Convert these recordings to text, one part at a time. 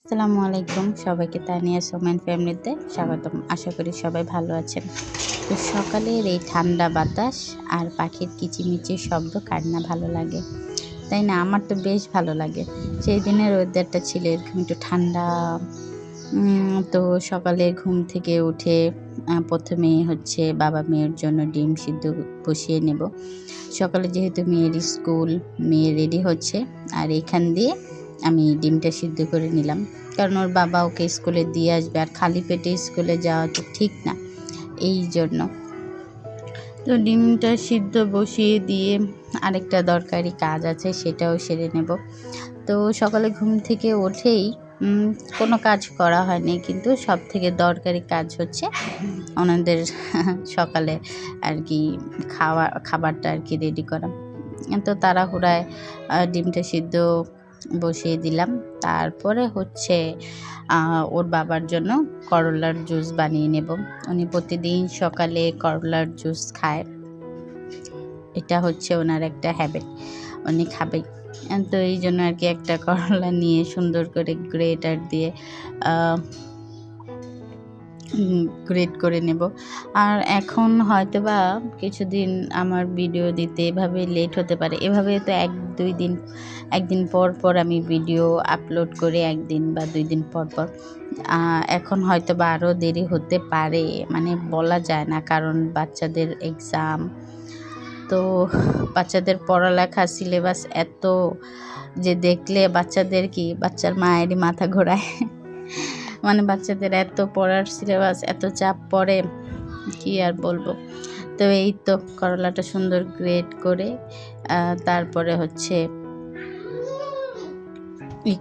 আসসালামু আলাইকুম, সবাইকে তানিয়া সোমেন ফ্যামিলিতে স্বাগতম। আশা করি সবাই ভালো আছেন। তো সকালের এই ঠান্ডা বাতাস আর পাখির কিচিমিচির শব্দ কার না ভালো লাগে, তাই না? আমার তো বেশ ভালো লাগে। সেই দিনের ওয়েদারটা ছিল এরকম একটু ঠান্ডা। তো সকালে ঘুম থেকে উঠে প্রথমেই হচ্ছে বাবা মেয়ের জন্য ডিম সিদ্ধ বসিয়ে নেব। সকালে যেহেতু মেয়ের স্কুল, মেয়ে রেডি হচ্ছে, আর এখান দিয়ে আমি ডিমটা সিদ্ধ করে নিলাম। কারণ ওর বাবা ওকে স্কুলে দিয়ে আসবে, আর খালি পেটে স্কুলে যাওয়া তো ঠিক না, এই জন্য। তো ডিমটা সিদ্ধ বসিয়ে দিয়ে আরেকটা দরকারি কাজ আছে, সেটাও সেরে নেব। তো সকালে ঘুম থেকে উঠেই কোনো কাজ করা হয়নি, কিন্তু সবথেকে দরকারি কাজ হচ্ছে ওনাদের সকালে আর কি খাবারটা আর কি রেডি করা। তো তাড়াহুড়ায় ডিমটা সিদ্ধ বসিয়ে দিলাম। তারপরে হচ্ছে ওর বাবার জন্য করলার জুস বানিয়ে নেব। উনি প্রতিদিন সকালে করলার জুস খায়, এটা হচ্ছে ওনার একটা হ্যাবিট, উনি খাবেই। তো এই জন্য আর কি একটা করলা নিয়ে সুন্দর করে গ্রেটার দিয়ে গ্রেট করে নেব। আর এখন হয়তো বা কিছুদিন আমার ভিডিও দিতে এভাবে লেট হতে পারে। এভাবে তো একদিন পর পর আমি ভিডিও আপলোড করে, একদিন বা 2 দিন পর পর। এখন হয়তো বা আরও দেরি হতে পারে, মানে বলা যায় না, কারণ বাচ্চাদের এক্সাম। তো বাচ্চাদের পড়ালেখা সিলেবাস এত যে দেখলে বাচ্চার মায়েরই মাথা ঘোরায়। মানে বাচ্চাদের এত পড়ার সিলেবাস, এত চাপ পড়ে, কি আর বলবো। তো এই তো করলাটা সুন্দর গ্রেট করে তারপরে হচ্ছে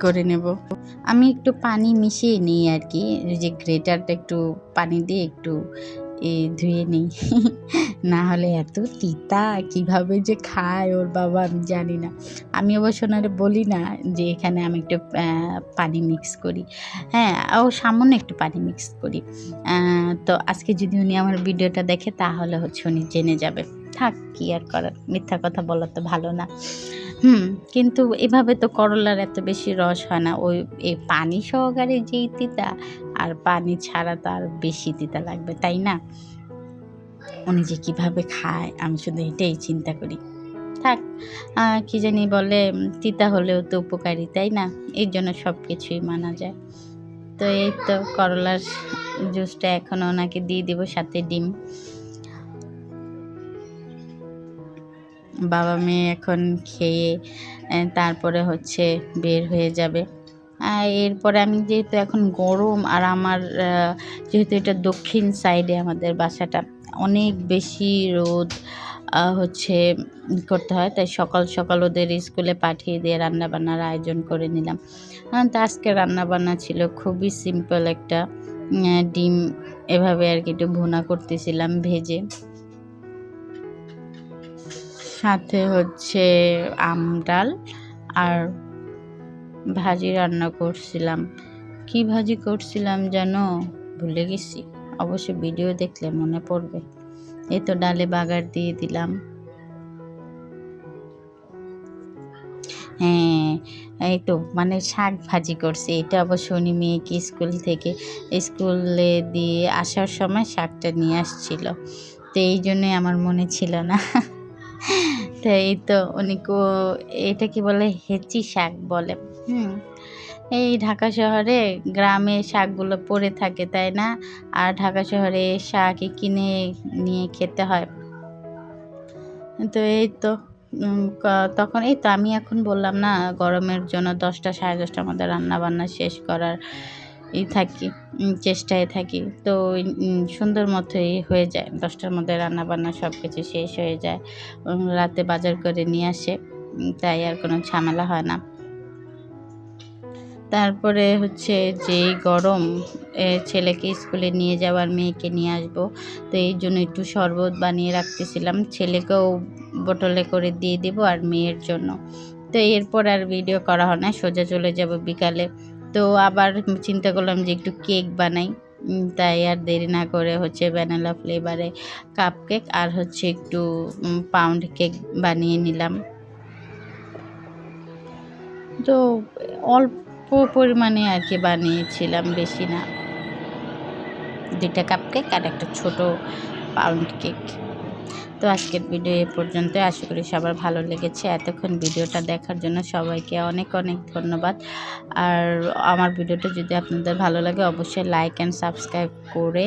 করে নেব। আমি একটু পানি মিশিয়ে নিই আর কি, যে গ্রেটারটা একটু পানি দিয়ে একটু ধুয়ে নিই। না হলে এত তিতা, কিভাবে যে খায় ওর বাবা আমি জানি না। আমি অবশ্য ওনারে বলি না যে এখানে আমি একটু পানি মিক্স করি। হ্যাঁ, সামান্য একটু পানি মিক্স করি। তো আজকে যদি উনি আমার ভিডিওটা দেখে তাহলে হচ্ছে উনি জেনে যাবে। থাক, কি আর করার, মিথ্যা কথা বলা তো ভালো না। কিন্তু এভাবে তো করলার এত বেশি রস হয় না। এই পানি সহকারে যেই তিতা, আর পানি ছাড়া তো আর বেশি তিতা লাগবে, তাই না? উনি যে কীভাবে খায় আমি শুধু এটাই চিন্তা করি। থাক, কি জানি বলে, তিতা হলেও তো উপকারী, তাই না? এই জন্য সব কিছুই মানা যায়। তো এই তো করলার জুসটা এখন ওনাকে দিয়ে দিব, সাথে ডিম। বাবা মেয়ে এখন খেয়ে তারপরে হচ্ছে বের হয়ে যাবে। এরপরে আমি যেহেতু এখন গরম, আর আমার যেহেতু এটা দক্ষিণ সাইডে আমাদের বাসাটা, অনেক বেশি রোদ হচ্ছে করতে হয়, তাই সকাল সকাল ওদের স্কুলে পাঠিয়ে দিয়ে রান্নাবান্নার আয়োজন করে নিলাম। তো আজকে রান্নাবান্না ছিল খুবই সিম্পল একটা, ডিম এভাবে আর কি একটু ভুনা করতেছিলাম ভেজে, সাথে হচ্ছে ডাল আর ভাজি রান্না করছিলাম। কি ভাজি করছিলাম যেন ভুলে গেছি, অবশ্য ভিডিও দেখলে মনে পড়বে। এই তো ডালে বাগার দিয়ে দিলাম। হ্যাঁ, এই তো মানে শাক ভাজি করছি। এটা অবশ্য উনি মেয়েকে স্কুলে দিয়ে আসার সময় শাকটা নিয়ে আসছিল, তো এই জন্যই আমার মনে ছিল না। তো এই তো এটা কি বলে, হেঁচি শাক বলে। এই ঢাকা শহরে গ্রামে শাকগুলো পড়ে থাকে, তাই না? আর ঢাকা শহরে শাকই কিনে নিয়ে খেতে হয়। তো এই তো তখন এই তো আমি এখন বললাম না, গরমের জন্য 10টা সাড়ে 10টার মধ্যে রান্নাবান্না শেষ করার চেষ্টায় থাকি। তো সুন্দর মতোই হয়ে যায়, 10টার মধ্যে রান্নাবান্না সব কিছু শেষ হয়ে যায়। রাতে বাজার করে নিয়ে আসে, তাই আর কোনো ঝামেলা হয় না। তারপরে হচ্ছে যেই গরম, ছেলেকে স্কুলে নিয়ে যাওয়ার, মেয়েকে নিয়ে আসবো, তো এই জন্য একটু শরবত বানিয়ে রাখতেছিলাম। ছেলেকেও বোতলে করে দিয়ে দেবো, আর মেয়ের জন্য। তো এরপর আর ভিডিও করা হয় না, সোজা চলে যাব বিকালে। তো আবার চিন্তা করলাম যে একটু কেক বানাই। তাই আর দেরি না করে হচ্ছে ভ্যানিলা ফ্লেভারে কাপ কেক আর হচ্ছে একটু পাউন্ড কেক বানিয়ে নিলাম। তো অল্প পরিমাণে আর কি বানিয়েছিলাম, বেশি না। 2টা কাপ কেক আর একটা ছোট পাউন্ড কেক। তো আজকের ভিডিও এ পর্যন্ত। আশা করি সবার ভালো লেগেছে। এতক্ষণ ভিডিওটা দেখার জন্য সবাইকে অনেক অনেক ধন্যবাদ। আর আমার ভিডিওটা যদি আপনাদের ভালো লাগে অবশ্যই লাইক অ্যান্ড সাবস্ক্রাইব করে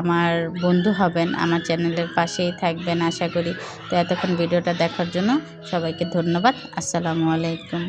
আমার বন্ধু হবেন, আমার চ্যানেলের পাশেই থাকবেন আশা করি। তো এতক্ষণ ভিডিওটা দেখার জন্য সবাইকে ধন্যবাদ। আসসালামু আলাইকুম।